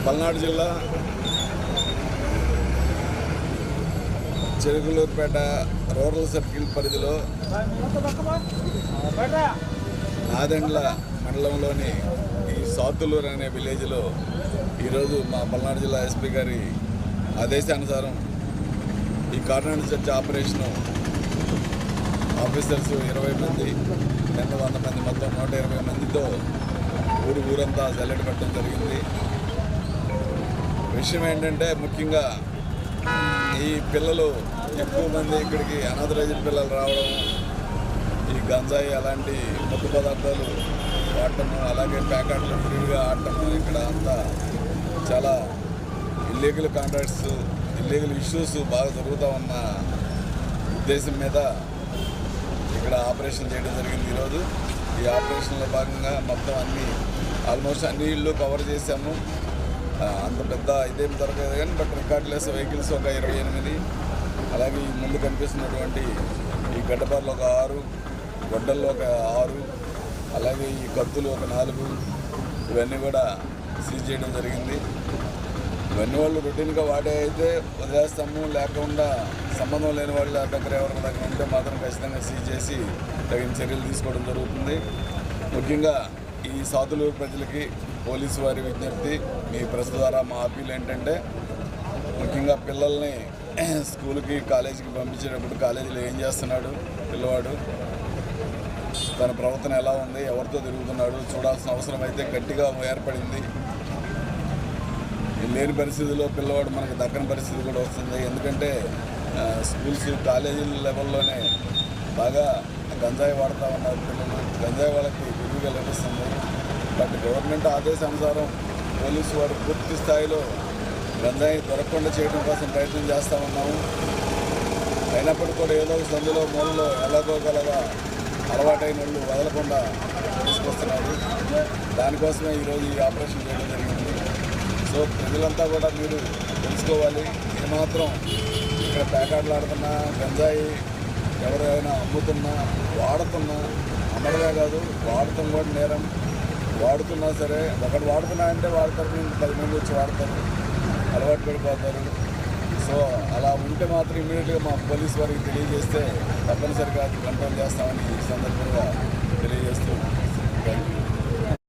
పల్నాడు జిల్లా చెరుకులూరుపేట rural circle పరిధిలో నాదెండ్ల మండలంలోని ఈ సాతులూరు అనే విలేజ్లో ఈరోజు మా పల్నాడు జిల్లా ఎస్పీ గారి ఆదేశానుసారం ఈ కార్నర్ చర్చ్ ఆపరేషను ఆఫీసర్స్ 20 మంది 100 మంది మొత్తం 120 మందితో ఊరంతా సెలెక్ట్ పెట్టడం జరిగింది. విషయం ఏంటంటే ముఖ్యంగా ఈ పిల్లలు ఎక్కువ మంది ఇక్కడికి అనాథరైజ్డ్ పిల్లలు రావడం, ఈ గంజాయి అలాంటి మత్తు పదార్థాలు వాడటము, అలాగే ప్యాకెట్లు ఫ్రీగా ఆడటము, ఇక్కడ అంతా చాలా ఇల్లీగల్ కాంట్రాక్ట్స్, ఇల్లీగల్ ఇష్యూస్ బాగా జరుగుతూ ఉన్న ఉద్దేశం మీద ఇక్కడ ఆపరేషన్ చేయడం జరిగింది. ఈరోజు ఈ ఆపరేషన్లో భాగంగా మొత్తం ఆల్మోస్ట్ అన్ని ఇళ్ళు కవర్ చేశాము. అంత పెద్ద ఇదేం జరగదు కానీ బట్ రికార్డ్లెస్ వెహికల్స్ ఒక 28, అలాగే ఈ ముందు కనిపిస్తున్నటువంటి ఈ గడ్డపారలు ఒక 6, గొడ్డల్లో ఒక 6, అలాగే ఈ కత్తులు ఒక 4, ఇవన్నీ కూడా సీజ్ చేయడం జరిగింది. ఇవన్నీ వాళ్ళు రొటీన్గా వాడే అయితే వదిలేస్తాము, లేకుండా సంబంధం లేని వాళ్ళ దగ్గర ఎవరి దగ్గర ఉంటే మాత్రం ఖచ్చితంగా సీజ్ చేసి తగిన చర్యలు తీసుకోవడం జరుగుతుంది. ముఖ్యంగా ఈ సాతులూరు ప్రజలకి పోలీసు వారి విజ్ఞప్తి, మీ ప్రెస్ ద్వారా మా అప్పీల్ ఏంటంటే ముఖ్యంగా పిల్లల్ని స్కూల్కి కాలేజీకి పంపించేటప్పుడు కాలేజీలో ఏం చేస్తున్నాడు పిల్లవాడు, తన ప్రవర్తన ఎలా ఉంది, ఎవరితో తిరుగుతున్నాడు చూడాల్సిన అవసరం అయితే గట్టిగా ఏర్పడింది. లేని పరిస్థితుల్లో పిల్లవాడు మనకు దక్కని పరిస్థితి కూడా వస్తుంది. ఎందుకంటే స్కూల్స్ కాలేజీల లెవెల్లోనే బాగా గంజాయి వాడుతూ ఉన్నారు పిల్లలు, గంజాయి వాళ్ళకి విరివిగా లభిస్తుంది. బట్ గవర్నమెంట్ ఆదేశానుసారం పోలీసు వారు పూర్తి స్థాయిలో గంజాయి దొరకకుండా చేయడం కోసం ప్రయత్నం చేస్తూ ఉన్నాము. అయినప్పటికీ కూడా ఏదో ఒక సందులో మూలలో ఎలాగోగలగా అలవాటైన వాళ్ళు వదలకుండా తీసుకొస్తున్నారు. దానికోసమే ఈరోజు ఈ ఆపరేషన్ చేయడం జరిగింది. సో ప్రజలంతా కూడా మీరు తెలుసుకోవాలి, ఏమాత్రం ఇక్కడ ప్యాకెట్లు ఆడుతున్నా, గంజాయి ఎవరైనా అమ్ముతున్నా, వాడుతున్నా, అమ్మడమే కాదు వాడటం కూడా నేరం. వాడుతున్నా సరే, ఒకటి వాడుతున్నా అంటే వాడతారు, 10 మంది వచ్చి వాడతారు, అలవాటు పడిపోతారు. సో అలా ఉంటే మాత్రం ఇమీడియట్గా మా పోలీస్ వారికి తెలియజేస్తే తప్పనిసరిగా అది కంట్రోల్ చేస్తామని ఈ సందర్భంగా తెలియజేస్తూ థ్యాంక్ యూ.